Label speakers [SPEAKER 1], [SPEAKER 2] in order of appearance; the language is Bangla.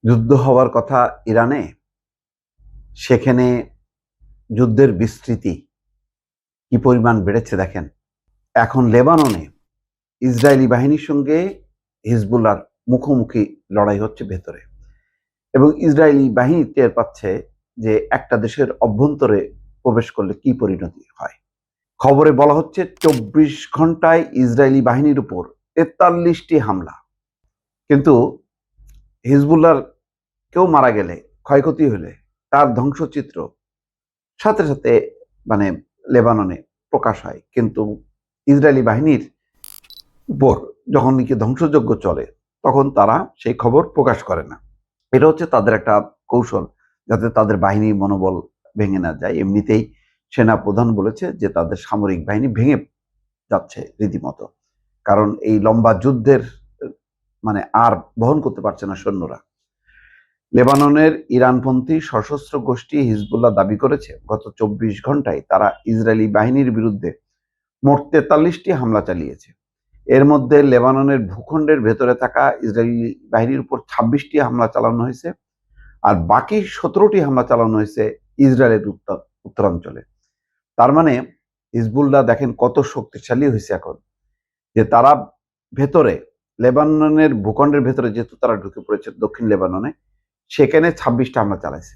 [SPEAKER 1] যুদ্ধ হওয়ার কথা ইরানে, সেখানে যুদ্ধের বিস্তৃতি কি পরিমাণ বেড়েছে দেখেন। এখন লেবাননে ইসরায়েলি বাহিনীর সঙ্গে হিজবুল্লাহর মুখোমুখি লড়াই হচ্ছে ভেতরে, এবং ইসরায়েলি বাহিনী টের পাচ্ছে যে একটা দেশের অভ্যন্তরে প্রবেশ করলে কি পরিণতি হয়। খবরে বলা হচ্ছে 24 ঘন্টায় ইসরায়েলি বাহিনীর উপর 43টি হামলা। কিন্তু হিজবুল্লাহর কেউ মারা গেলে, ক্ষয়ক্ষতি হলে তার ধ্বংসচিত্র সাথে সাথে মানে লেবাননে প্রকাশ হয়, কিন্তু ইসরায়েলি বাহিনীর উপর যখন নাকি ধ্বংসযজ্ঞ চলে তখন তারা সেই খবর প্রকাশ করে না। এটা হচ্ছে তাদের একটা কৌশল, যাতে তাদের বাহিনীর মনোবল ভেঙে না যায়। এমনিতেই সেনা প্রধান বলেছে যে তাদের সামরিক বাহিনী ভেঙে যাচ্ছে রীতিমতো, কারণ এই লম্বা যুদ্ধের আর বহন করতে পারছে না সৈন্যরা। লেবাননের ইরানপন্থী সশস্ত্র গোষ্ঠী হিজবুল্লাহ দাবি করেছে গত 24 ঘন্টায় তারা ইসরায়েলি বাহিনীর বিরুদ্ধে মোট 43টি হামলা চালিয়েছে। এর মধ্যে লেবাননের ভূখণ্ডের ভেতরে থাকা ইসরায়েলি বাহিনীর উপর 26টি হামলা চালানো হয়েছে, আর বাকি 17টি হামলা চালানো হয়েছে ইসরায়েলের উত্তরাঞ্চলে। তার মানে হিজবুল্লাহ দেখেন কত শক্তিশালী হয়েছে এখন, যে তারা ভেতরে লেবাননের ভূখণ্ডের ভেতরে যেহেতু তারা ঢুকে পড়েছে দক্ষিণ লেবাননে, সেখানে 26টা হামলা চালাইছে।